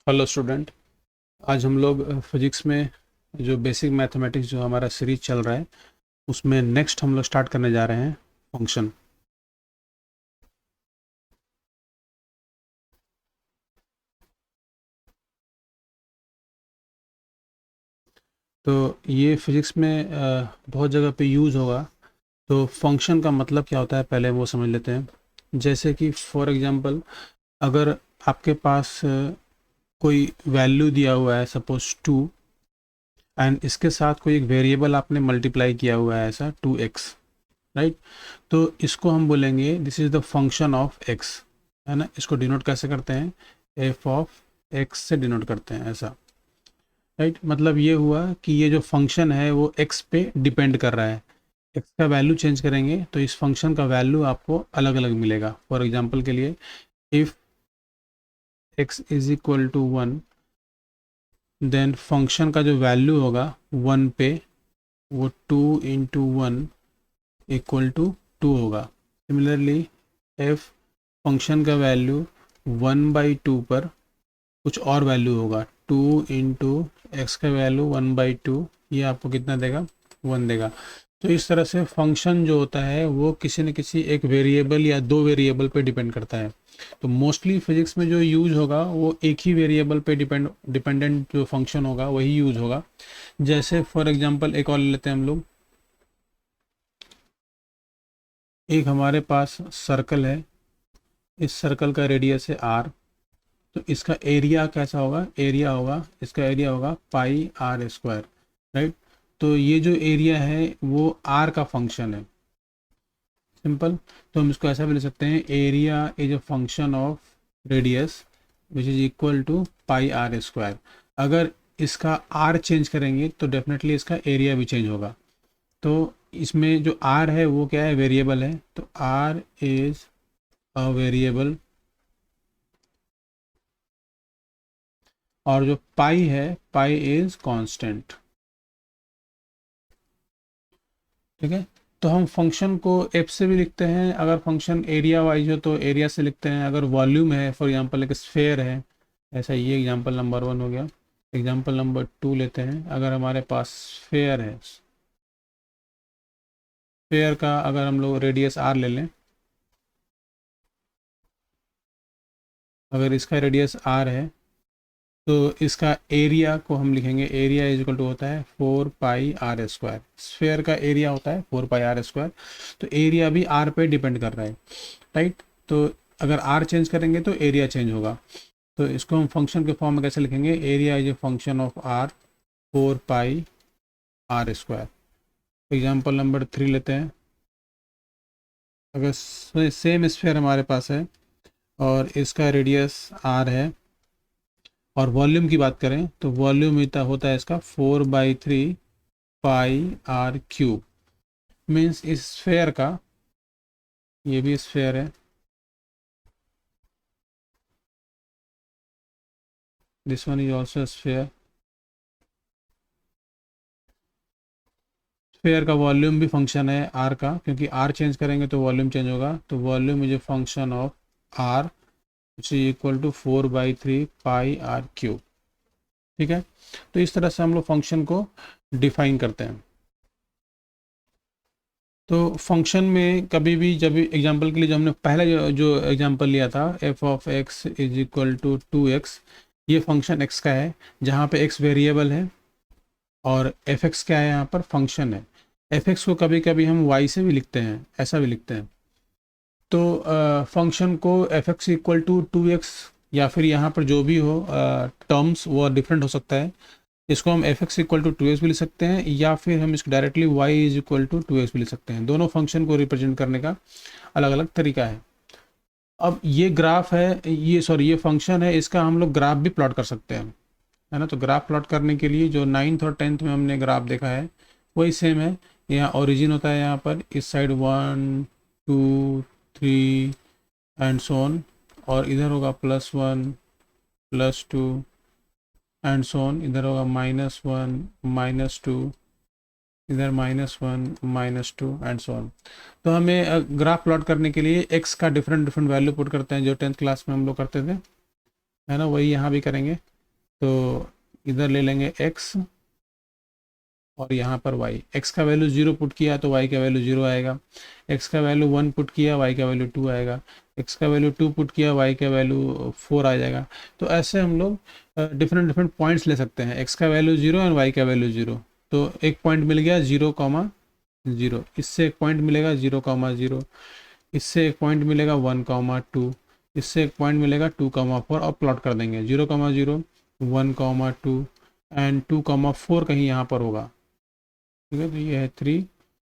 Hello student. आज हम लोग फिजिक्स में जो बेसिक मैथमेटिक्स जो हमारा सीरीज चल रहा है उसमें नेक्स्ट हम लोग स्टार्ट करने जा रहे हैं फंक्शन। तो ये फिजिक्स में बहुत जगह पे यूज़ होगा। तो फंक्शन का मतलब क्या होता है पहले वो समझ लेते हैं। जैसे कि फॉर एग्जांपल अगर आपके पास कोई वैल्यू दिया हुआ है सपोज 2 एंड इसके साथ कोई एक वेरिएबल आपने मल्टीप्लाई किया हुआ है ऐसा 2x, राइट। तो इसको हम बोलेंगे this is the function of x, है ना। इसको डिनोट कैसे करते हैं, एफ ऑफ एक्स से डिनोट करते हैं ऐसा, राइट। मतलब ये हुआ कि ये जो फंक्शन है वो एक्स पे डिपेंड कर रहा है। एक्स का वैल्यू चेंज करेंगे तो इस फंक्शन का वैल्यू आपको अलग अलग मिलेगा। फॉर एग्जाम्पल के लिए if X is equal to 1 then function का जो वैल्यू होगा 1 पे वो 2 × 1 इक्वल टू 2 होगा। सिमिलरली एफ फंक्शन का वैल्यू 1/2 पर कुछ और वैल्यू होगा 2 × x का वैल्यू 1/2, ये आपको कितना देगा, 1 देगा। तो इस तरह से फंक्शन जो होता है वो किसी न किसी एक वेरिएबल या दो वेरिएबल पे डिपेंड करता है। तो मोस्टली फिजिक्स में जो यूज होगा वो एक ही वेरिएबल पे डिपेंडेंट जो फंक्शन होगा वही यूज होगा। जैसे फॉर एग्जांपल एक और लेते हैं हम लोग। एक हमारे पास सर्कल है, इस सर्कल का रेडियस है r। तो इसका एरिया कैसा होगा, एरिया होगा, इसका एरिया होगा πr², राइट। तो ये जो एरिया है वो r का फंक्शन है, सिंपल। तो हम इसको ऐसा भी ले सकते हैं, area is a function of radius which is equal to πr²। अगर इसका r चेंज करेंगे तो डेफिनेटली इसका एरिया भी चेंज होगा। तो इसमें जो r है वो क्या है, वेरिएबल है। तो r इज अ वेरिएबल और जो पाई है, पाई इज कांस्टेंट, ठीक है। तो हम फंक्शन को एफ से भी लिखते हैं, अगर फंक्शन एरिया वाइज हो तो एरिया से लिखते हैं। अगर वॉल्यूम है, फॉर एग्जांपल एक स्फेयर है, ऐसा ये एग्जांपल नंबर 1 हो गया। एग्जांपल नंबर 2 लेते हैं। अगर हमारे पास स्फेयर है, स्फेयर का अगर हम लोग रेडियस आर ले लें, अगर इसका रेडियस आर है तो इसका एरिया को हम लिखेंगे, एरिया इज इक्वल टू होता है 4πr²। स्फेयर का एरिया होता है 4πr²। तो एरिया भी आर पे डिपेंड कर रहा है, राइट। तो अगर आर चेंज करेंगे तो एरिया चेंज होगा। तो इसको हम फंक्शन के फॉर्म में कैसे लिखेंगे, area is a function of r 4πr²। Example number 3 लेते हैं। अगर सेम स्फेयर हमारे पास है और इसका रेडियस आर है और वॉल्यूम की बात करें तो वॉल्यूम इतना होता है इसका 4/3πr³ मीन्स इस स्फेयर का, ये भी स्फेयर है, this one is also sphere. Sphere का वॉल्यूम भी फंक्शन है आर का, क्योंकि आर चेंज करेंगे तो वॉल्यूम चेंज होगा। तो volume is a function of r which is equal to 4/3πr³, ठीक है। तो इस तरह से हम लोग फंक्शन को डिफाइन करते हैं। तो फंक्शन में कभी भी, जब एग्जांपल के लिए जो हमने पहले जो एग्जांपल लिया था f of x is equal to 2x, ये फंक्शन x का है जहाँ पे x वेरिएबल है और एफ एक्स क्या है, यहाँ पर फंक्शन है। एफ एक्स को कभी कभी हम y से भी लिखते हैं, ऐसा भी लिखते हैं। तो फंक्शन को F x equal to 2x या फिर यहाँ पर जो भी हो टर्म्स वो डिफरेंट हो सकता है। इसको हम F x equal to 2x भी लिख सकते हैं या फिर हम इसको directly y is equal to 2x भी लिख सकते हैं। दोनों फंक्शन को रिप्रेजेंट करने का अलग अलग तरीका है। अब ये ग्राफ है, ये फंक्शन है, इसका हम लोग ग्राफ भी प्लॉट कर सकते हैं, है ना। तो ग्राफ प्लॉट करने के लिए जो 9th और 10th में हमने ग्राफ देखा है वही सेम है। यहाँ ओरिजिन होता है, यहाँ पर इस साइड 1 2 3 एंड सो ऑन, और इधर होगा +1 +2 एंड सो ऑन, इधर होगा -1 -2, इधर -1 -2 एंड सो ऑन। तो हमें ग्राफ प्लॉट करने के लिए x का डिफरेंट डिफरेंट वैल्यू पुट करते हैं, जो 10th क्लास में हम लोग करते थे, है ना, वही यहाँ भी करेंगे। तो इधर ले लेंगे x और यहाँ पर y। x का वैल्यू 0 पुट किया तो y का वैल्यू 0 आएगा, x का वैल्यू 1 पुट किया y का वैल्यू 2 आएगा, x का वैल्यू 2 पुट किया y का वैल्यू 4 आ जाएगा। तो ऐसे हम लोग डिफरेंट डिफरेंट पॉइंट्स ले सकते हैं, x का वैल्यू 0 और y का वैल्यू 0। तो एक पॉइंट मिल गया 0,0, इससे एक पॉइंट मिलेगा 0,0, इससे एक पॉइंट मिलेगा 1,2, इससे एक पॉइंट मिलेगा 2,4 और प्लॉट कर देंगे 0,0, 1,2 एंड 2,4 कहीं यहाँ पर होगा। ठीक है, तो ये है 3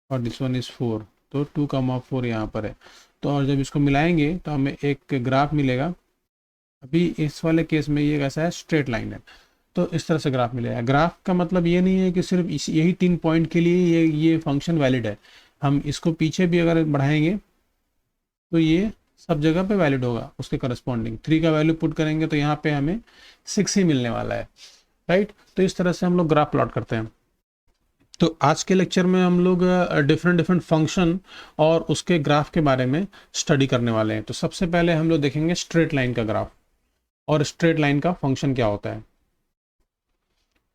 और दिस वन इज़ 4, तो 2,4 यहाँ पर है। तो और जब इसको मिलाएंगे तो हमें एक ग्राफ मिलेगा। अभी इस वाले केस में ये कैसा है, स्ट्रेट लाइन है, तो इस तरह से ग्राफ मिलेगा। ग्राफ का मतलब ये नहीं है कि सिर्फ यही 3 पॉइंट के लिए ये फंक्शन वैलिड है, हम इसको पीछे भी अगर बढ़ाएंगे तो ये सब जगह पे वैलिड होगा उसके करस्पॉन्डिंग। 3 का वैल्यू पुट करेंगे तो यहाँ पे हमें 6 ही मिलने वाला है, राइट। तो इस तरह से हम लोग ग्राफ प्लॉट करते हैं। तो आज के लेक्चर में हम लोग डिफरेंट डिफरेंट फंक्शन और उसके ग्राफ के बारे में स्टडी करने वाले हैं। तो सबसे पहले हम लोग देखेंगे स्ट्रेट लाइन का ग्राफ और स्ट्रेट लाइन का फंक्शन क्या होता है।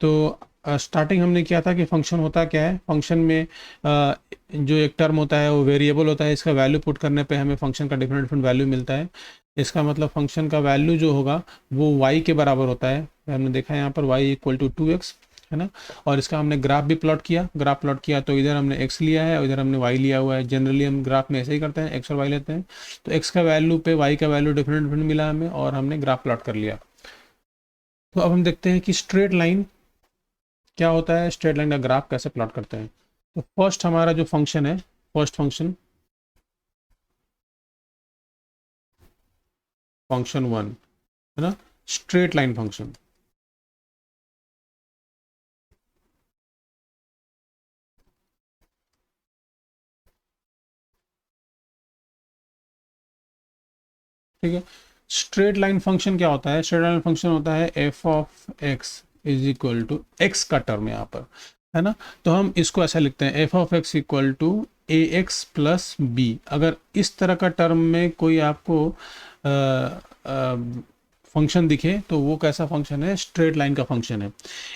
तो स्टार्टिंग हमने किया था कि फंक्शन होता क्या है। फंक्शन में जो एक टर्म होता है वो वेरिएबल होता है, इसका वैल्यू पुट करने पे हमें फंक्शन का डिफरेंट डिफरेंट वैल्यू मिलता है। इसका मतलब फंक्शन का वैल्यू जो होगा वो y के बराबर होता है। हमने देखा है यहाँ पर y इक्वल टू 2x है ना। और इसका हमने ग्राफ भी प्लॉट किया, ग्राफ प्लॉट किया तो इधर हमने x लिया है और इधर हमने y लिया हुआ है। जनरली हम ग्राफ में ऐसे ही करते हैं, x और y लेते हैं। तो x का वैल्यू पे y का वैल्यू डिफरेंट डिफरेंट मिला हमें और हमने ग्राफ प्लॉट कर लिया। तो अब हम देखते हैं कि स्ट्रेट लाइन क्या होता है, स्ट्रेट लाइन का ग्राफ कैसे प्लॉट करते हैं। तो फर्स्ट हमारा जो फंक्शन है, फर्स्ट फंक्शन 1 है ना, स्ट्रेट लाइन फंक्शन। ठीक है, स्ट्रेट लाइन फंक्शन क्या होता है, स्ट्रेट लाइन फंक्शन होता है f of x is equal to x का टर्म यहाँ पर है ना। तो हम इसको ऐसा लिखते हैं f of x equal to a x plus b. अगर इस तरह का टर्म में कोई आपको फंक्शन दिखे तो वो कैसा फंक्शन है, स्ट्रेट लाइन का फंक्शन है।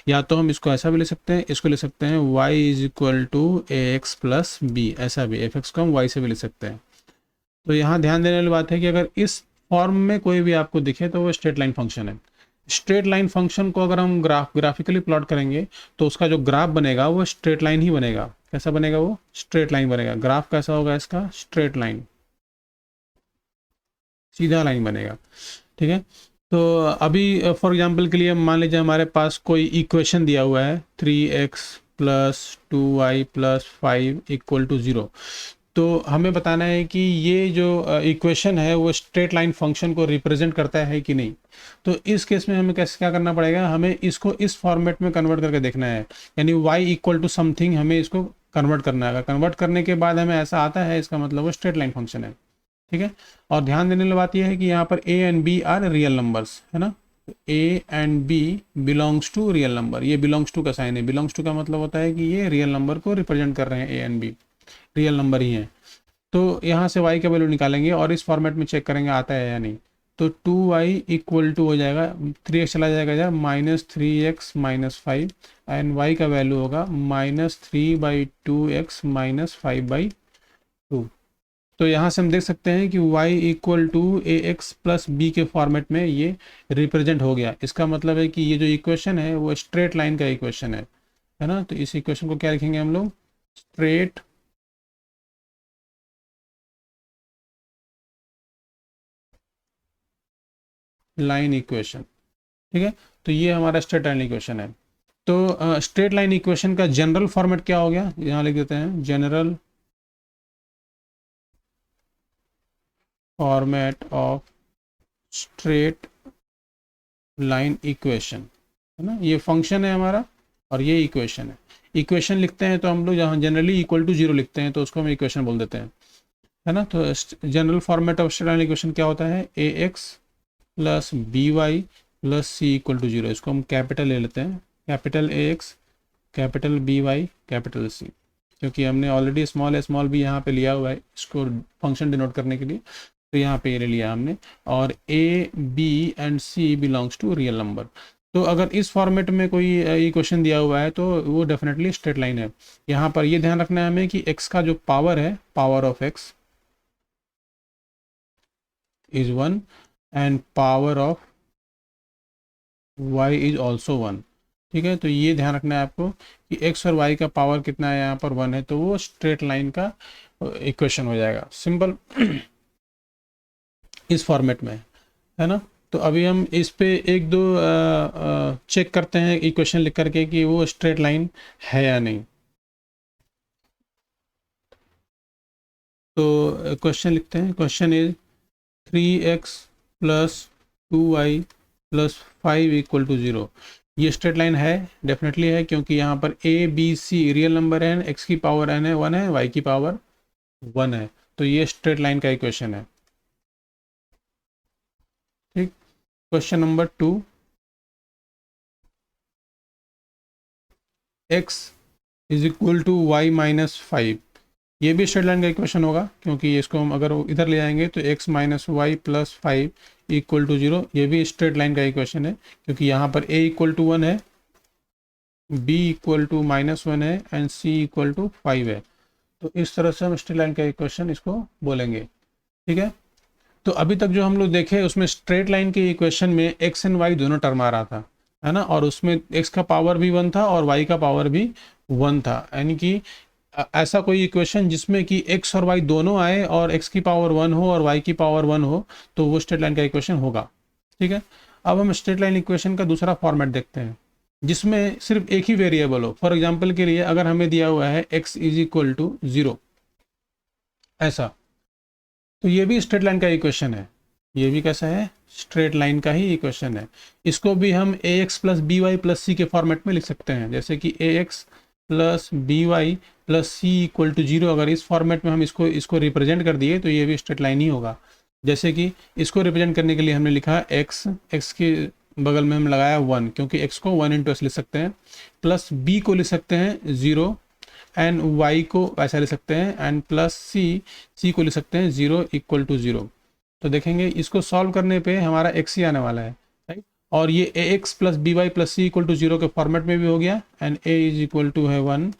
या तो हम इसको ऐसा भी ले सकते हैं, इसको ले सकते हैं y is equal to a x plus b, ऐसा भी एफ एक्स को हम y से भी ले सकते हैं। तो यहाँ ध्यान देने वाली बात है कि अगर इस फॉर्म में कोई भी आपको दिखे तो वो स्ट्रेट लाइन फंक्शन है। स्ट्रेट लाइन फंक्शन को अगर हम ग्राफिकली प्लॉट करेंगे तो उसका जो ग्राफ बनेगा वो स्ट्रेट लाइन ही बनेगा। कैसा बनेगा, वो स्ट्रेट लाइन बनेगा। ग्राफ कैसा होगा इसका, स्ट्रेट लाइन, सीधा लाइन बनेगा। ठीक है, तो अभी फॉर एग्जांपल के लिए मान लीजिए हमारे पास कोई इक्वेशन दिया हुआ है 3x plus 2y plus 5 equal to 0। तो हमें बताना है कि ये जो इक्वेशन है वो स्ट्रेट लाइन फंक्शन को रिप्रेजेंट करता है कि नहीं। तो इस केस में हमें कैसे क्या करना पड़ेगा, हमें इसको इस फॉर्मेट में कन्वर्ट करके देखना है। यानी y इक्वल टू समथिंग हमें इसको कन्वर्ट करना है। कन्वर्ट करने के बाद हमें ऐसा आता है, इसका मतलब वो स्ट्रेट लाइन फंक्शन है। ठीक है, और ध्यान देने वाली बात यह है कि यहाँ पर a and b are real numbers है ना। a and b belongs to real number. ये बिलोंग्स टू का साइन है, बिलोंग्स टू का मतलब होता है कि ये रियल नंबर को रिप्रेजेंट कर रहे हैं, a and b real number ही हैं। तो यहाँ से y का वैल्यू निकालेंगे और इस फॉर्मेट में चेक करेंगे आता है या नहीं। तो 2y इक्वल टू हो जाएगा, 3x चला जाएगा इधर, -3x माइनस 5 एंड y का वैल्यू होगा -3/2x माइनस 5/2। तो यहाँ से हम देख सकते हैं कि y equal to a x plus b के फॉर्मेट में ये रिप्रेजेंट हो गया। इसका मतलब है कि ये जो इक्वेशन है वो स्ट्रेट लाइन का इक्वेशन है ना। तो इस इक्वेशन को क्या लिखेंगे हम लोग, स्ट्रेट लाइन इक्वेशन। ठीक है, तो ये हमारा स्ट्रेट लाइन इक्वेशन है। तो स्ट्रेट लाइन इक्वेशन का जनरल फॉर्मेट क्या हो गया, यहाँ लिख देते हैं general format of straight line equation है ना। ये फंक्शन है हमारा और ये इक्वेशन है। इक्वेशन लिखते हैं तो हम लोग जहाँ जनरली इक्वल टू 0 लिखते हैं तो उसको हम इक्वेशन बोल देते हैं, है ना। तो general format of straight line equation क्या होता है, A x plus B Y plus C equal to 0। इसको हम कैपिटल ले लेते हैं, capital A X, capital B Y, capital C, क्योंकि हमने ऑलरेडी स्मॉल बी यहाँ पे लिया हुआ है इसको फंक्शन डिनोट करने के लिए। तो यहाँ पे ये ले लिया हमने, और a b and c belongs to real number. तो अगर इस फॉर्मेट में कोई ये क्वेश्चन दिया हुआ है तो वो डेफिनेटली स्ट्रेट लाइन है। यहाँ पर ये ध्यान रखना है हमें कि x का जो पावर है, power of x is 1 and power of y is also 1। ठीक है, तो ये ध्यान रखना है आपको कि x और y का पावर कितना है, यहाँ पर 1 है, तो वो स्ट्रेट लाइन का इक्वेशन हो जाएगा, सिंपल इस फॉर्मेट में, है ना। तो अभी हम इस पे एक दो चेक करते हैं इक्वेशन लिख करके कि वो स्ट्रेट लाइन है या नहीं। तो क्वेश्चन लिखते हैं, question is 3x plus 2y plus 5 equal to 0। ये स्ट्रेट लाइन है, डेफिनेटली है, क्योंकि यहाँ पर a b c real number है, x की पावर n है 1 है, y की पावर 1 है, तो ये स्ट्रेट लाइन का इक्वेशन है। ठीक, question number 2, x is equal to y minus 5। ये भी स्ट्रेट लाइन का इक्वेशन होगा, क्योंकि इसको हम अगर इधर ले आएंगे तो x minus y plus 5 equal to 0। ये भी स्ट्रेट लाइन का इक्वेशन है, क्योंकि यहाँ पर a इक्वल टू 1 है, b इक्वल टू माइनस 1 है एंड c इक्वल टू 5 है। तो इस तरह से हम स्ट्रेट लाइन का इक्वेशन इसको बोलेंगे। ठीक है, तो अभी तक जो हम लोग देखे उसमें स्ट्रेट लाइन के इक्वेशन में x एंड y दोनों टर्म आ रहा था, है ना, और उसमें x का पावर भी 1 था और y का पावर भी 1 था, यानी कि ऐसा कोई इक्वेशन जिसमें कि x और y दोनों आए और x की पावर 1 हो और y की पावर 1 हो, तो वो स्ट्रेट लाइन का इक्वेशन होगा। ठीक है, अब हम स्ट्रेट लाइन इक्वेशन का दूसरा फॉर्मेट देखते हैं, जिसमें सिर्फ एक ही वेरिएबल हो। फॉर एग्जांपल के लिए अगर हमें दिया हुआ है x इज इक्वल टू 0, ऐसा, तो ये भी स्ट्रेट लाइन का इक्वेशन है। ये भी कैसा है, स्ट्रेट लाइन का ही इक्वेशन है। इसको भी हम ax plus B Y plus C के फॉर्मेट में लिख सकते हैं, जैसे कि ax plus B Y plus C equal to 0। अगर इस फॉर्मेट में हम इसको रिप्रेजेंट कर दिए तो ये भी स्ट्रेट लाइन ही होगा। जैसे कि इसको रिप्रेजेंट करने के लिए हमने लिखा x के बगल में हम लगाया 1, क्योंकि x को 1 इंटू एस लिख सकते हैं, प्लस b को लिख सकते हैं 0 एंड y को ऐसा लिख सकते हैं, एंड प्लस c को लिख सकते हैं 0 इक्वल टू 0। तो देखेंगे इसको सॉल्व करने पे हमारा x ही आने वाला है, राइट। और ये ax plus B Y plus C equal to 0 के फॉर्मेट में भी हो गया, and a is equal to है 1,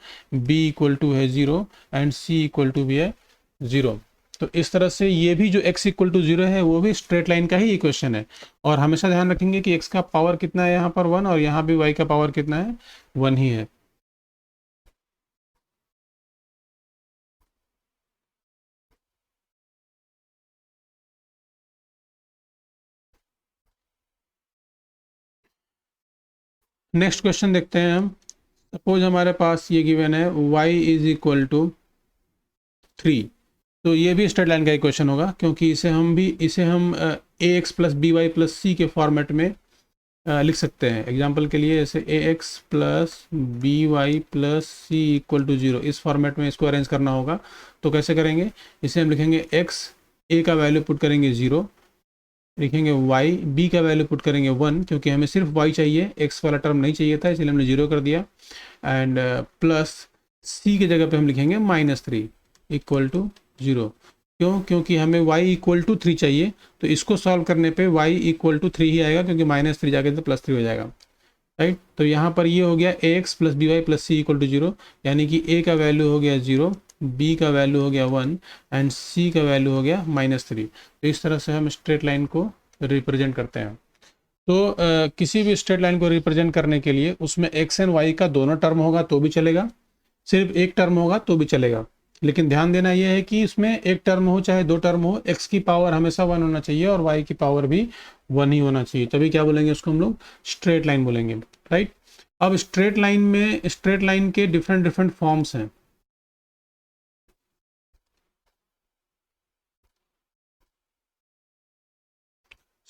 b इक्वल टू है 0 एंड c इक्वल टू भी है 0। तो इस तरह से ये भी जो x इक्वल टू 0 है वो भी स्ट्रेट लाइन का ही इक्वेशन है। और हमेशा ध्यान रखेंगे कि x का पावर कितना है यहाँ पर 1, और यहाँ भी y का पावर कितना है 1 ही है। नेक्स्ट क्वेश्चन देखते हैं हम। सपोज हमारे पास ये गिवन है y इज इक्वल टू 3। तो ये भी स्ट्रेट लाइन का इक्वेशन होगा, क्योंकि इसे हम A x plus B Y plus C के फॉर्मेट में लिख सकते हैं। एग्जांपल के लिए जैसे A x plus B Y plus C equal to 0, इस फॉर्मेट में इसको अरेंज करना होगा। तो कैसे करेंगे, इसे हम लिखेंगे x, a का वैल्यू पुट करेंगे 0, लिखेंगे y, b का वैल्यू पुट करेंगे 1, क्योंकि हमें सिर्फ y चाहिए, x वाला टर्म नहीं चाहिए था, इसलिए हमने 0 कर दिया, एंड प्लस c की जगह पे हम लिखेंगे -3 इक्वल टू 0। क्यों, क्योंकि हमें y इक्वल टू 3 चाहिए, तो इसको सॉल्व करने पे y इक्वल टू 3 ही आएगा, क्योंकि -3 जाके तो +3 हो जाएगा, राइट। तो यहाँ पर ये हो गया ax plus B Y plus C equal to 0, यानी कि a का वैल्यू हो गया 0, b का वैल्यू हो गया 1 एंड c का वैल्यू हो गया -3। तो इस तरह से हम स्ट्रेट लाइन को रिप्रेजेंट करते हैं। तो किसी भी स्ट्रेट लाइन को रिप्रेजेंट करने के लिए उसमें x एंड y का दोनों टर्म होगा तो भी चलेगा, सिर्फ एक टर्म होगा तो भी चलेगा। लेकिन ध्यान देना यह है कि इसमें एक टर्म हो चाहे दो टर्म हो, x की पावर हमेशा 1 होना चाहिए और y की पावर भी 1 ही होना चाहिए, तभी क्या बोलेंगे उसको हम लोग स्ट्रेट लाइन बोलेंगे, राइट। अब स्ट्रेट लाइन के डिफरेंट फॉर्म्स हैं।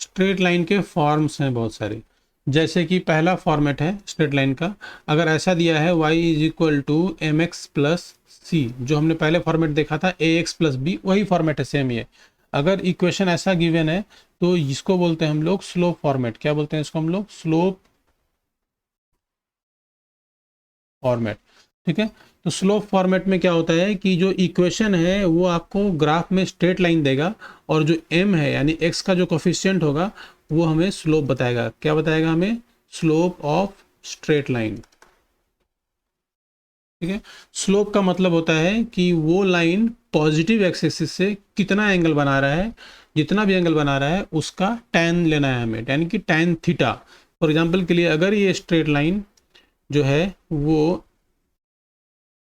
स्ट्रेट लाइन के फॉर्म्स हैं बहुत सारे। जैसे कि पहला फॉर्मेट है स्ट्रेट लाइन का, अगर ऐसा दिया है y is equal to M X plus C, जो हमने पहले फॉर्मेट देखा था ए एक्स प्लस बी, वही फॉर्मेट है, सेम ये। अगर इक्वेशन ऐसा गिवन है तो इसको बोलते हैं हम लोग स्लोप फॉर्मेट। क्या बोलते हैं इसको हम लोग, स्लोप फॉर्मेट। ठीक है, तो स्लोप फॉर्मेट में क्या होता है कि जो इक्वेशन है वो आपको ग्राफ में स्ट्रेट लाइन देगा, और जो m है यानी x का जो कोफिशिएंट होगा वो हमें स्लोप बताएगा। क्या बताएगा हमें, स्लोप ऑफ स्ट्रेट लाइन। ठीक है, स्लोप का मतलब होता है कि वो लाइन पॉजिटिव एक्सिस से कितना एंगल बना रहा है, जितना भी एंगल बना रहा है उसका tan लेना है हमें, यानी कि tan थीटा। फॉर एग्जांपल के लिए अगर ये स्ट्रेट लाइन जो है वो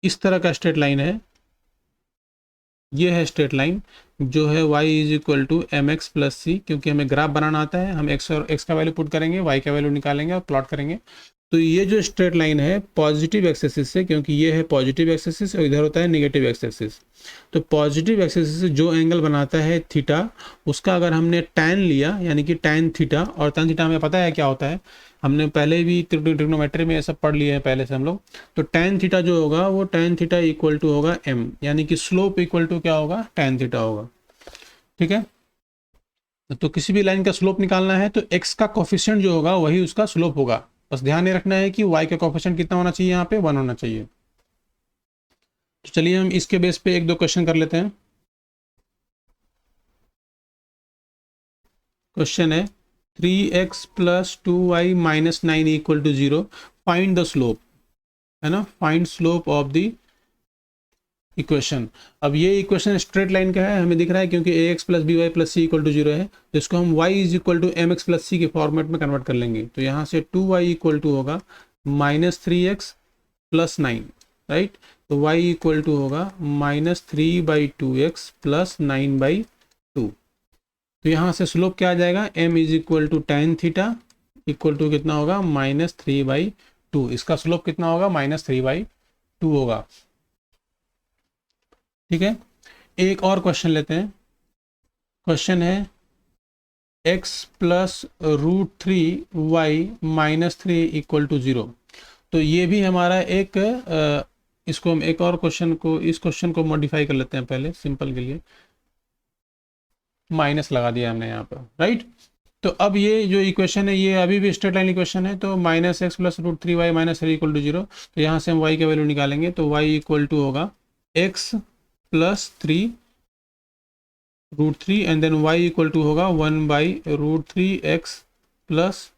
इस तरह का स्ट्रेट लाइन है, ये है स्ट्रेट लाइन जो है y is equal to M X plus C, क्योंकि हमें ग्राफ बनाना आता है, हम x और x का वैल्यू पुट करेंगे, y का वैल्यू निकालेंगे और प्लॉट करेंगे। तो ये जो स्ट्रेट लाइन है पॉजिटिव एक्सिस से, क्योंकि ये है पॉजिटिव एक्सिस और इधर होता है नेगेटिव एक्सिस, तो पॉजिटिव एक्सिस से जो एंगल बनाता है थीटा, उसका अगर हमने tan लिया यानी कि tan थीटा, और tan थीटा हमें पता है क्या होता है, हमने पहले भी ट्रिग्नोमेट्री में ये सब पढ़ लिया है पहले से हम लोग। तो tan थीटा जो होगा वो tan थीटा इक्वल टू होगा m, यानी कि स्लोप इक्वल टू क्या होगा, tan थीटा होगा। ठीक है, तो किसी भी लाइन का स्लोप निकालना है तो x का कोफिशिएंट जो होगा वही उसका स्लोप होगा। बस ध्यान ये रखना है कि y का कोफिशिएंट कितना होना चाहिए, यहाँ पे 1 होना चाहिए। तो चलिए हम इसके बेस पे एक दो क्वेश्चन कर लेते हैं। क्वेश्चन है 3x plus 2y minus 9 equal to 0, find the slope, है ना, find slope of the equation. अब ये इक्वेशन स्ट्रेट लाइन का है, हमें दिख रहा है क्योंकि ax plus B Y plus C equal to 0 है, तो इसको हम y is equal to M X plus C के फॉर्मेट में कन्वर्ट कर लेंगे। तो यहाँ से 2y इक्वल टू होगा माइनस 3x प्लस 9, राइट। तो y इक्वल टू होगा माइनस 3/2x प्लस 9/2। तो यहाँ से स्लोप क्या आ जाएगा, m is equal to tan theta equal to कितना होगा, -3/2। इसका स्लोप कितना होगा, -3/2 होगा। ठीक है, एक और क्वेश्चन लेते हैं। क्वेश्चन है x plus √3y minus 3 equal to 0। तो ये भी हमारा एक इसको हम एक और क्वेश्चन को, इस क्वेश्चन को मॉडिफाई कर लेते हैं पहले सिंपल के लिए, माइनस लगा दिया हमने यहाँ पर, राइट। तो अब ये जो इक्वेशन है ये अभी भी स्ट्रेट लाइन इक्वेशन है, तो -x plus √3y minus 3 equal to 0। तो यहाँ से हम y का वैल्यू निकालेंगे, तो y इक्वल टू होगा x plus 3√3 and then y equal to होगा 1/√3x प्लस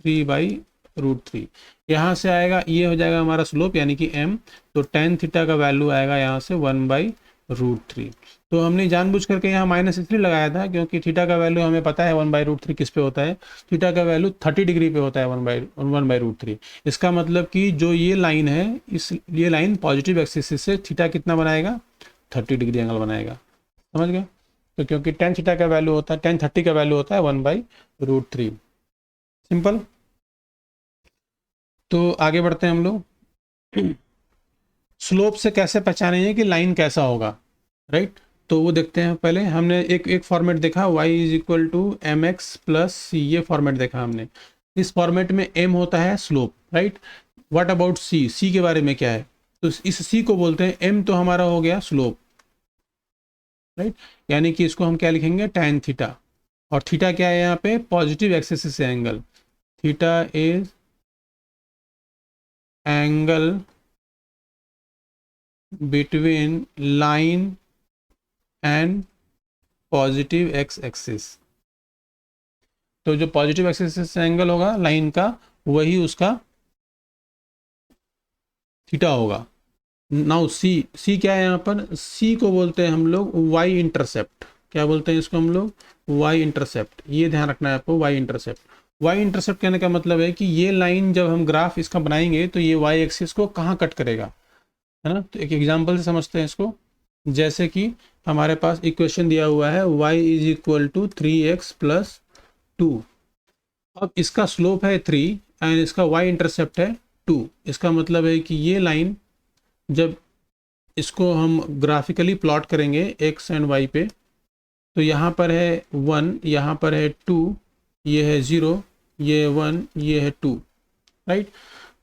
3/√3। यहाँ से आएगा, ये हो जाएगा हमारा स्लोप यानी कि m। तो tan थीटा का वैल्यू आएगा यहाँ से 1/√3। तो हमने जानबूझ करके यहाँ माइनस इसलिए लगाया था क्योंकि थीटा का वैल्यू हमें पता है 1/√3 किस पे होता है, थीटा का वैल्यू 30 डिग्री पे होता है 1/√3। इसका मतलब कि जो ये लाइन है, ये लाइन पॉजिटिव एक्सिस से थीटा कितना बनाएगा, 30 डिग्री एंगल बनाएगा, समझ गए। तो क्योंकि tan थीटा का वैल्यू होता है, tan 30 का वैल्यू होता है 1/√3, सिंपल। तो आगे बढ़ते हैं हम लोग। स्लोप से कैसे पहचानेंगे कि लाइन कैसा होगा, राइट। तो वो देखते हैं। पहले हमने एक फॉर्मेट देखा, y is equal to M X plus C, ये फॉर्मेट देखा हमने। इस फॉर्मेट में m होता है slope, right. What about c के बारे में क्या है, तो इस c को बोलते हैं m, तो हमारा हो गया स्लोप, राइट। यानी कि इसको हम क्या लिखेंगे, tan थीटा। और थीटा क्या है यहाँ पे, पॉजिटिव एक्सिस से angle, theta is angle between line and positive x axis. तो जो पॉजिटिव एक्सिस से एंगल होगा लाइन का, वही उसका थीटा होगा। नाउ सी क्या है यहाँ पर, सी को बोलते हैं हम लोग वाई इंटरसेप्ट। क्या बोलते हैं इसको हम लोग, वाई इंटरसेप्ट। ये ध्यान रखना है आपको, वाई इंटरसेप्ट। वाई इंटरसेप्ट कहने का मतलब है कि ये लाइन जब हम ग्राफ इसका बनाएंगे तो ये वाई एक्सिस को कहाँ कट करेगा, है ना। तो एक एग्जांपल से समझते हैं इसको। जैसे कि हमारे पास इक्वेशन दिया हुआ है y is equal to 3x plus 2। अब इसका स्लोप है 3 एंड इसका y इंटरसेप्ट है 2। इसका मतलब है कि ये लाइन जब इसको हम ग्राफिकली प्लॉट करेंगे x एंड y पे, तो यहाँ पर है 1, यहाँ पर है 2, ये है 0, ये 1, ये है 2, राइट।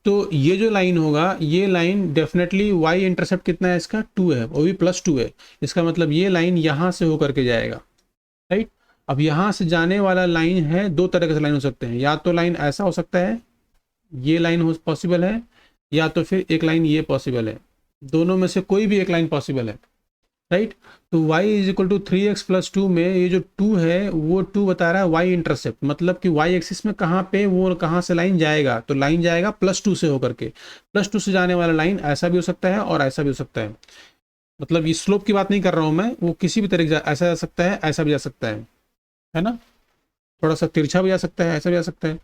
तो ये जो लाइन होगा, ये लाइन डेफिनेटली y इंटरसेप्ट कितना है इसका, 2 है, वो भी +2 है। इसका मतलब ये लाइन यहाँ से होकर के जाएगा, राइट। अब यहाँ से जाने वाला लाइन है, दो तरह के लाइन हो सकते हैं, या तो लाइन ऐसा हो सकता है, ये लाइन हो पॉसिबल है, या तो फिर एक लाइन ये पॉसिबल है। दोनों में से कोई भी एक लाइन पॉसिबल है। राइट। तो y is equal to 3x plus 2 में ये जो 2 है वो 2 बता रहा है y इंटरसेप्ट, मतलब कि y एक्सिस में कहाँ पे वो कहाँ से लाइन जाएगा, तो लाइन जाएगा +2 से होकर के। +2 से जाने वाला लाइन ऐसा भी हो सकता है और ऐसा भी हो सकता है, मतलब ये स्लोप की बात नहीं कर रहा हूँ मैं, वो किसी भी तरीके से ऐसा जा सकता है, ऐसा भी जा सकता है ना, थोड़ा सा तिरछा भी जा सकता है, ऐसा भी जा सकता है।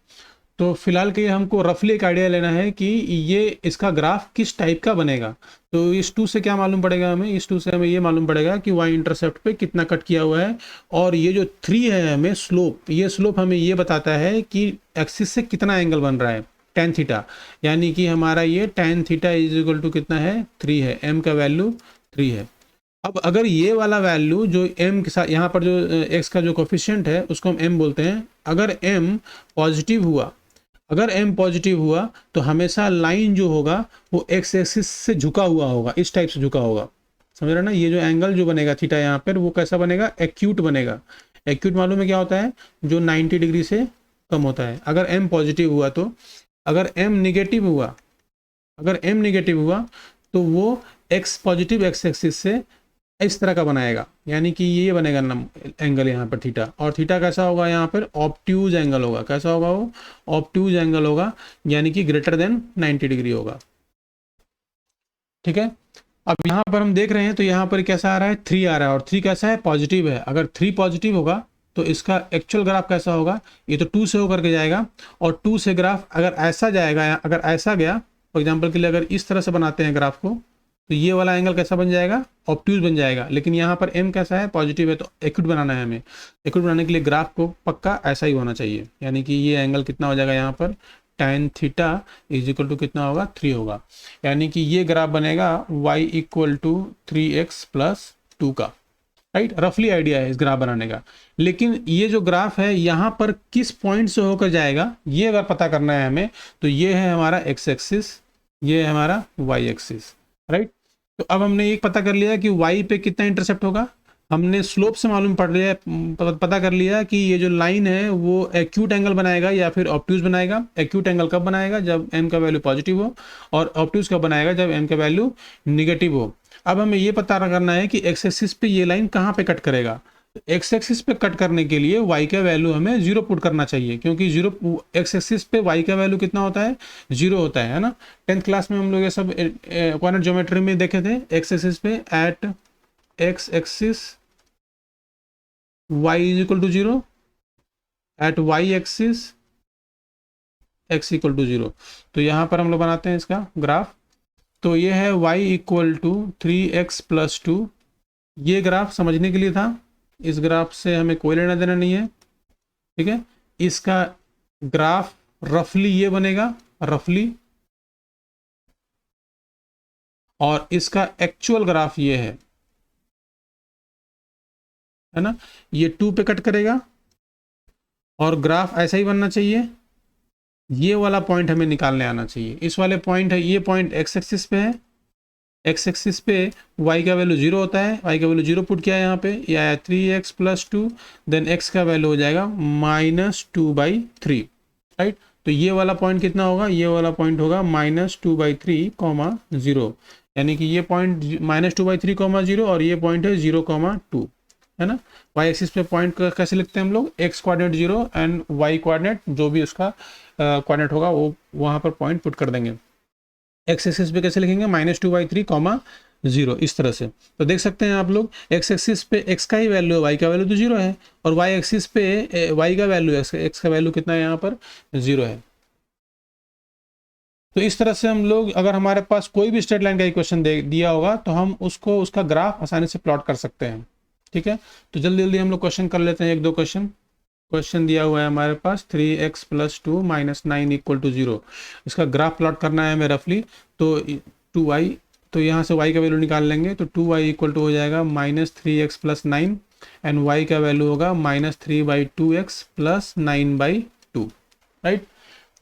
तो फिलहाल के लिए हमको रफली एक आइडिया लेना है कि ये इसका ग्राफ किस टाइप का बनेगा। तो इस 2 से क्या मालूम पड़ेगा हमें, इस 2 से हमें ये मालूम पड़ेगा कि y इंटरसेप्ट पे कितना कट किया हुआ है, और ये जो 3 है हमें स्लोप, ये स्लोप हमें ये बताता है कि एक्सिस से कितना एंगल बन रहा है, tan थीटा, यानी कि हमारा ये tan theta is equal to कितना है, 3 है, m का वैल्यू 3 है। अब अगर ये वाला वैल्यू जो m के साथ यहाँ पर जो x का जो कोफिशिएंट है उसको हम m बोलते हैं, अगर m पॉजिटिव हुआ, अगर m पॉजिटिव हुआ तो हमेशा लाइन जो होगा वो x एक्सिस से झुका हुआ होगा, इस टाइप से झुका होगा, समझ रहे ना। ये जो एंगल जो बनेगा थीटा यहाँ पर वो कैसा बनेगा, एक्यूट बनेगा। एक्यूट मालूम है क्या होता है, जो 90 डिग्री से कम होता है। अगर m पॉजिटिव हुआ तो, अगर m निगेटिव हुआ, अगर m निगेटिव हुआ तो वो x पॉजिटिव x एक्सिस से इस तरह का बनाएगा, यानी कि ये बनेगा एंगल यहाँ पर थीटा, और थीटा कैसा होगा यहाँ पर, ऑब्ट्यूज एंगल होगा। कैसा होगा वो, ऑब्ट्यूज एंगल होगा, यानी कि ग्रेटर देन 90 डिग्री होगा। ठीक है। अब यहाँ पर हम देख रहे हैं तो यहाँ पर कैसा आ रहा है, 3 आ रहा है, और 3 कैसा है, पॉजिटिव है। अगर 3 पॉजिटिव होगा तो इसका एक्चुअल ग्राफ कैसा होगा, ये तो 2 से होकर के जाएगा, और 2 से ग्राफ अगर ऐसा जाएगा, अगर ऐसा गया फॉर एग्जाम्पल के लिए, अगर इस तरह से बनाते हैं ग्राफ को, तो ये वाला एंगल कैसा बन जाएगा, ऑब्ट्यूज बन जाएगा। लेकिन यहाँ पर m कैसा है, पॉजिटिव है, तो एक्यूट बनाना है हमें। एक्यूट बनाने के लिए ग्राफ को पक्का ऐसा ही होना चाहिए, यानी कि ये एंगल कितना हो जाएगा यहाँ पर, tan theta is equal to कितना होगा, 3 होगा, यानी कि ये ग्राफ बनेगा y equal to 3x plus 2 का। राइट, रफली आइडिया है इस ग्राफ बनाने का। लेकिन ये जो ग्राफ है यहाँ पर किस पॉइंट से होकर जाएगा, ये अगर पता करना है हमें, तो ये है हमारा x एक्सिस, ये है हमारा y एक्सिस। राइट, तो अब हमने ये पता कर लिया कि y पे कितना इंटरसेप्ट होगा, हमने स्लोप से मालूम पड़ लिया, पता कर लिया कि ये जो लाइन है वो एक्यूट एंगल बनाएगा या फिर ऑब्ट्यूज बनाएगा। एक्यूट एंगल कब बनाएगा, जब m का वैल्यू पॉजिटिव हो, और ऑब्ट्यूज कब बनाएगा, जब m का वैल्यू निगेटिव हो। अब हमें ये पता करना है कि x एक्सिस पे ये लाइन कहाँ पे कट करेगा। x एक्सिस पे कट करने के लिए y का वैल्यू हमें 0 पुट करना चाहिए, क्योंकि x एक्सिस पे y का वैल्यू कितना होता है, 0 होता है ना। 10th क्लास में हम लोग ये सब कोऑर्डिनेट ज्योमेट्री में देखे थे। x एक्सिस पे at x axis y is equal to 0, at y axis x equal to 0। तो यहाँ पर हम लोग बनाते हैं इसका ग्राफ। तो ये है y equal to 3x plus 2, ये ग्राफ समझने के लिए था, इस ग्राफ से हमें कोई लेना देना नहीं है। ठीक है, इसका ग्राफ रफली ये बनेगा, रफली, और इसका एक्चुअल ग्राफ ये है ना। ये 2 पे कट करेगा और ग्राफ ऐसा ही बनना चाहिए। ये वाला पॉइंट हमें निकालने आना चाहिए, इस वाले पॉइंट है, ये पॉइंट x एक्सिस पे है, x एक्सिस पे y का वैल्यू 0 होता है, y का वैल्यू 0 पुट किया है यहाँ पे, ये आया 3x प्लस 2, देन x का वैल्यू हो जाएगा -2/3। राइट, तो ये वाला पॉइंट कितना होगा, ये वाला पॉइंट होगा -2/3, 0, यानी कि ये पॉइंट -2/3, 0, और ये पॉइंट है 0,2, है ना। y एक्सिस पे पॉइंट कैसे लिखते हैं हम लोग, x coordinate 0 and y coordinate जो भी उसका कोऑर्डिनेट होगा वो वहाँ पर पॉइंट पुट कर देंगे। x एक्सिस पे कैसे लिखेंगे, -2/3, 0, इस तरह से। तो देख सकते हैं आप लोग, x एक्सिस पे x का ही वैल्यू है, y का वैल्यू तो 0 है, और y एक्सिस पे y का वैल्यू, x का वैल्यू कितना है यहाँ पर, 0 है। तो इस तरह से हम लोग, अगर हमारे पास कोई भी स्ट्रेट लाइन का इक्वेशन दिया होगा तो हम उसको, उसका ग्राफ आसानी से प्लॉट कर सकते हैं। ठीक है, तो जल्दी जल्दी हम लोग क्वेश्चन कर लेते हैं, एक दो क्वेश्चन दिया हुआ है हमारे पास, 3x प्लस 2 -9 इक्वल टू 0। इसका ग्राफ प्लॉट करना है हमें रफली। तो 2y, तो यहाँ से y का वैल्यू निकाल लेंगे, तो 2y इक्वल टू हो जाएगा -3x प्लस 9, एंड y का वैल्यू होगा -3/2x प्लस 9/2। राइट,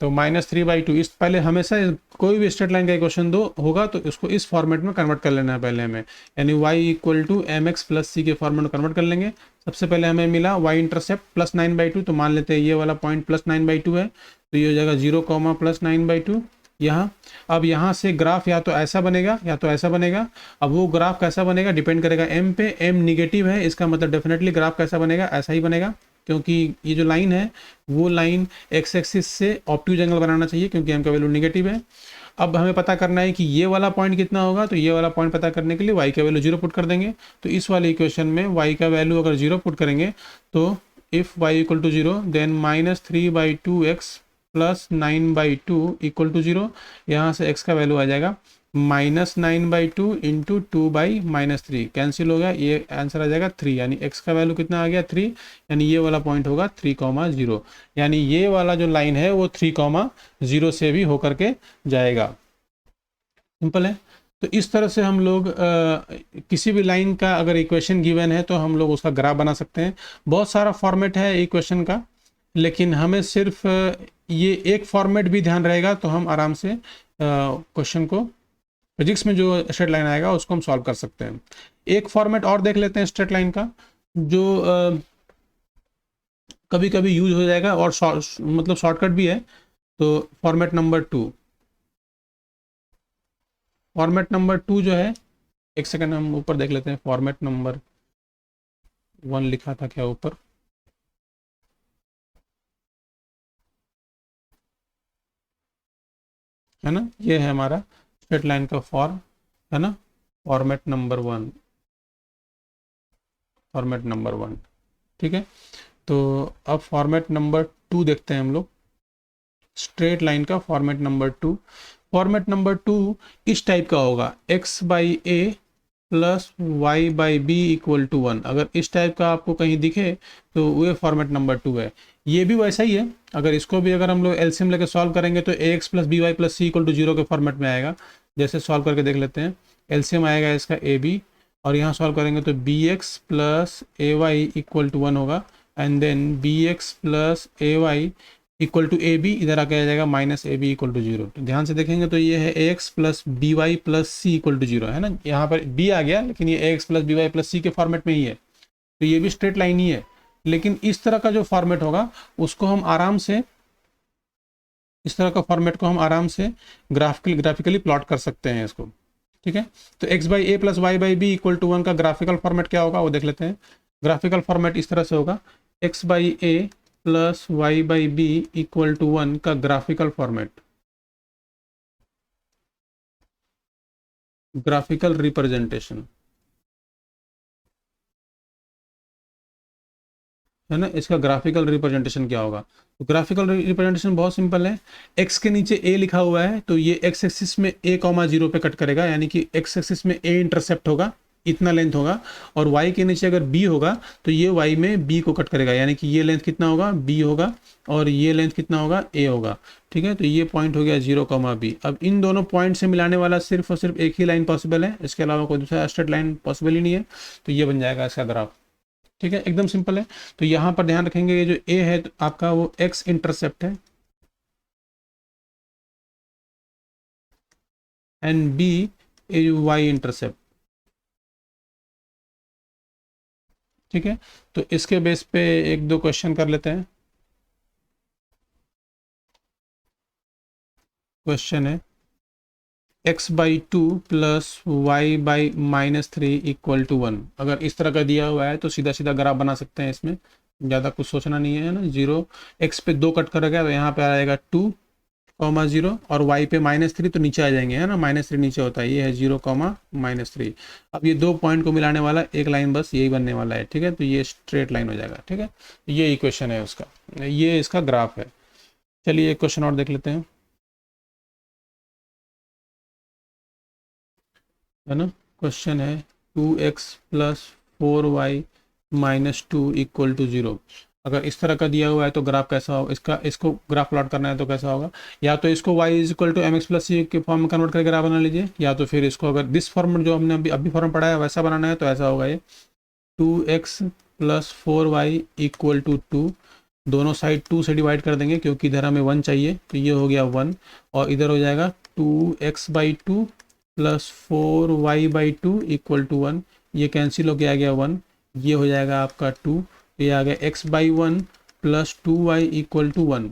तो -3/2, इस पहले हमेशा कोई भी स्ट्रेट लाइन का इक्वेशन दो होगा तो इसको इस फॉर्मेट में कन्वर्ट कर लेना है पहले हमें, यानी y equal to mx plus C के फॉर्मेट में कन्वर्ट कर लेंगे। सबसे पहले हमें मिला y इंटरसेप्ट +9/2, तो मान लेते हैं ये वाला पॉइंट +9/2 है, तो ये हो जाएगा 0, +9/2, यहाँ। अब यहाँ से ग्राफ या तो ऐसा बनेगा या तो ऐसा बनेगा। अब वो ग्राफ कैसा बनेगा डिपेंड करेगा एम पे। एम निगेटिव है, इसका मतलब डेफिनेटली ग्राफ कैसा बनेगा, ऐसा ही बनेगा, क्योंकि ये जो लाइन है वो लाइन एक्स एक्सिस से ऑब्ट्यूज एंगल बनाना चाहिए, क्योंकि एम का वैल्यू निगेटिव है। अब हमें पता करना है कि ये वाला पॉइंट कितना होगा, तो ये वाला पॉइंट पता करने के लिए y का वैल्यू 0 पुट कर देंगे। तो इस वाले इक्वेशन में y का वैल्यू अगर 0 पुट करेंगे तो if y equal to 0 then -3/2x plus 9/2 equal to 0। यहाँ से x का वैल्यू आ जाएगा -9/2 इंटू 2/-3 कैंसिल हो गया, ये आंसर आ जाएगा 3, यानी x का वैल्यू कितना आ गया 3, यानी ये वाला पॉइंट होगा 3,0, यानी ये वाला जो लाइन है वो 3,0 से भी होकर के जाएगा। सिंपल है। तो इस तरह से हम लोग किसी भी लाइन का अगर इक्वेशन गिवन है तो हम लोग उसका ग्राफ बना सकते हैं। बहुत सारा फॉर्मेट है इक्वेशन का, लेकिन हमें सिर्फ ये एक फॉर्मेट भी ध्यान रहेगा तो हम आराम से क्वेश्चन को, फिजिक्स में जो स्ट्रेट लाइन आएगा उसको हम सॉल्व कर सकते हैं। एक फॉर्मेट और देख लेते हैं स्ट्रेट लाइन का, जो कभी कभी यूज हो जाएगा और मतलब शॉर्टकट भी है। तो फॉर्मेट नंबर 2, फॉर्मेट नंबर 2 जो है, एक सेकंड हम ऊपर देख लेते हैं। फॉर्मेट नंबर 1 लिखा था क्या ऊपर, है ना, ये है हमारा स्ट्रेट लाइन का है ना, फॉर्मेट नंबर 1, फॉर्मेट नंबर 1, ठीक है। तो अब फॉर्मेट नंबर 2 देखते हैं हम लोग, स्ट्रेट लाइन का फॉर्मेट नंबर 2। फॉर्मेट नंबर 2 इस टाइप का होगा, x/a plus y/b equal to 1। अगर इस टाइप का आपको कहीं दिखे तो वो फॉर्मेट नंबर 2 है। ये भी वैसा ही है, अगर इसको भी अगर हम लोग एलसीएम लेकर सॉल्व करेंगे तो ax plus by plus c equal to 0 के फॉर्मेट में आएगा। जैसे सॉल्व करके देख लेते हैं, एलसीएम आएगा इसका ab, और यहाँ सॉल्व करेंगे तो bx plus ay equal to 1 होगा, and then bx plus ay equal to A B, इधर आके आ जाएगा minus A B equal to 0। तो ध्यान से देखेंगे तो ये है A x plus B Y plus C equal to 0, है ना। यहाँ पर बी आ गया, लेकिन ये A x plus B Y plus C के फॉर्मेट में ही है, तो ये भी स्ट्रेट लाइन ही है। लेकिन इस तरह का जो फॉर्मेट होगा उसको हम आराम से, इस तरह का फॉर्मेट को हम आराम से ग्राफिकली प्लॉट कर सकते हैं इसको, ठीक है। तो x/a plus y/b equal to 1 का ग्राफिकल फॉर्मेट क्या होगा वो देख लेते हैं। ग्राफिकल फॉर्मेट इस तरह से होगा, x/a plus y/b equal to 1 का ग्राफिकल फॉर्मेट, ग्राफिकल रिप्रेजेंटेशन, है ना। इसका ग्राफिकल रिप्रेजेंटेशन क्या होगा, तो ग्राफिकल रिप्रेजेंटेशन बहुत सिंपल है। x के नीचे a लिखा हुआ है तो ये x एक्सिस में a,0 पे कट करेगा, यानी कि x एक्सिस में a इंटरसेप्ट होगा, इतना लेंथ होगा, और y के नीचे अगर b होगा तो ये y में b को कट करेगा, यानी कि ये लेंथ कितना होगा b होगा, और ये लेंथ कितना होगा a होगा, ठीक है। तो ये पॉइंट हो गया 0,b। अब इन दोनों पॉइंट से मिलाने वाला सिर्फ और सिर्फ एक ही लाइन पॉसिबल है, इसके अलावा कोई दूसरा स्ट्रेट लाइन पॉसिबल ही नहीं है, तो ये बन जाएगा इसका ग्राफ, ठीक है, एकदम सिंपल है। तो यहाँ पर ध्यान रखेंगे ये जो a है तो आपका वो x इंटरसेप्ट है, and b is y intercept, ठीक है। तो इसके बेस पे एक दो क्वेश्चन कर लेते हैं। क्वेश्चन है x/2 plus y/-3 equal to 1। अगर इस तरह का दिया हुआ है तो सीधा सीधा ग्राफ बना सकते हैं, इसमें ज़्यादा कुछ सोचना नहीं है ना। 0 x पे 2 कट कर गया तो यहाँ पे आ जाएगा 2,0, और y पे -3 तो नीचे आ जाएंगे, है ना, -3 नीचे होता है, ये है 0,-3। अब ये दो पॉइंट को मिलाने वाला एक लाइन बस यही बनने वाला है, ठीक है। तो ये स्ट्रेट लाइन हो जाएगा, ठीक है। ये इक्वेशन है उसका, ये इसका ग्राफ है। चलिए एक क्वेश्चन और देख लेते हैं, है ना। क्वेश्चन है 2x plus 4y-2 equal to 0। अगर इस तरह का दिया हुआ है तो ग्राफ कैसा होगा, इसको ग्राफ प्लॉट करना है तो कैसा होगा, या तो इसको y is equal to M X plus C के फॉर्म में कन्वर्ट करके ग्राफ बना लीजिए, या तो फिर इसको अगर दिस फॉर्म जो हमने अभी फॉर्म पढ़ा है वैसा बनाना है तो ऐसा होगा, ये 2x plus 4y equal to 2, दोनों साइड 2 से डिवाइड कर देंगे क्योंकि इधर हमें 1 चाहिए, तो ये हो गया 1, और इधर हो जाएगा 2x/2 plus 4y/2 equal to 1, ये कैंसिल हो गया 1, ये हो जाएगा आपका 2, ये आ गया x/1 plus 2y equal to 1।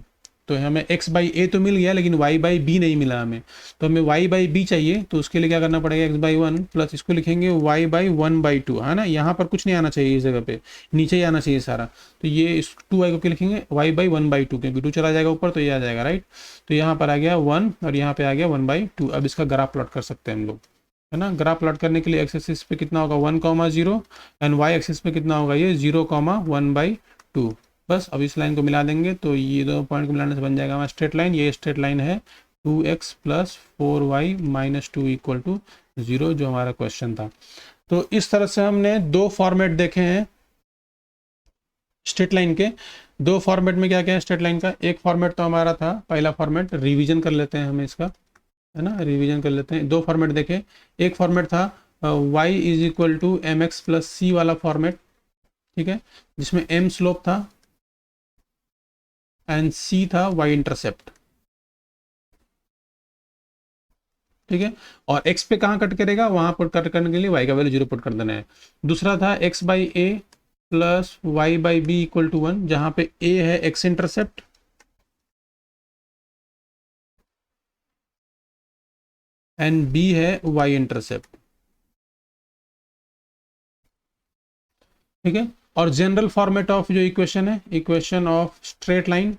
तो हमें x बाई ए तो मिल गया लेकिन y बाई बी नहीं मिला हमें, तो हमें y बाई बी चाहिए। तो उसके लिए क्या करना पड़ेगा, x बाई वन प्लस इसको लिखेंगे y by one by two, है ना। यहाँ पर कुछ नहीं आना चाहिए इस जगह पे, नीचे ही आना चाहिए सारा। तो ये इस 2y को क्या लिखेंगे, y by one by two, क्योंकि 2 चला जाएगा ऊपर तो ये आ जाएगा, राइट। तो यहाँ पर आ गया 1 और यहाँ पे आ गया 1/2। अब इसका ग्राफ प्लॉट कर सकते हैं हम लोग, है ना। ग्राफ प्लॉट करने के लिए एक्स एक्सिस पे कितना होगा 1,0 एंड वाई एक्सिस पे कितना होगा ये 0,1/2। बस अब इस लाइन को मिला देंगे तो ये दो पॉइंट को मिलाने से बन जाएगा हमारा स्ट्रेट लाइन। ये स्ट्रेट लाइन है 2x + 4y - 2 = 0, जो हमारा क्वेश्चन था। तो इस तरह से हमने 2 फॉर्मेट देखे हैं स्ट्रेट लाइन के। 2 फॉर्मेट में क्या क्या है स्ट्रेट लाइन का। एक फॉर्मेट तो हमारा था, पहला फॉर्मेट रिवीजन कर लेते हैं हम इसका, है ना, रिवीजन कर लेते हैं। 2 फॉर्मेट देखे। एक फॉर्मेट था y = mx + c वाला फॉर्मेट, ठीक है, जिसमें m स्लोप था एंड c था y इंटरसेप्ट, ठीक है। और x पे कहाँ कट करेगा, वहां पर कट करने के लिए y का वैल्यू 0 पुट कर देना है। दूसरा था x/a + y/b = 1, जहां पे a है x इंटरसेप्ट एंड b है y इंटरसेप्ट, ठीक है। और जनरल फॉर्मेट ऑफ जो इक्वेशन है, इक्वेशन ऑफ स्ट्रेट लाइन,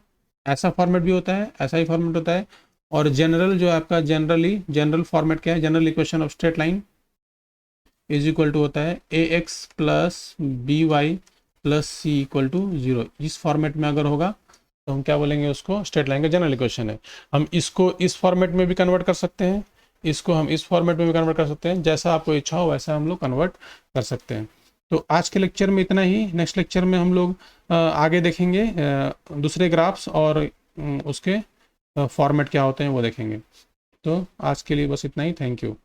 ऐसा फॉर्मेट भी होता है, ऐसा ही फॉर्मेट होता है। और जनरल जो आपका जनरल फॉर्मेट क्या है, general equation of straight line is equal to होता है ax + by + c = 0। इस फॉर्मेट में अगर होगा तो हम क्या बोलेंगे, उसको स्ट्रेट लाइन का जनरल इक्वेशन है। हम इसको इस फॉर्मेट में भी कन्वर्ट कर सकते हैं, इसको हम इस फॉर्मेट में भी कन्वर्ट कर सकते हैं, जैसा आपको इच्छा हो वैसा हम लोग कन्वर्ट कर सकते हैं। तो आज के लेक्चर में इतना ही। नेक्स्ट लेक्चर में हम लोग आगे देखेंगे दूसरे ग्राफ्स और उसके फॉर्मेट क्या होते हैं वो देखेंगे। तो आज के लिए बस इतना ही। Thank you.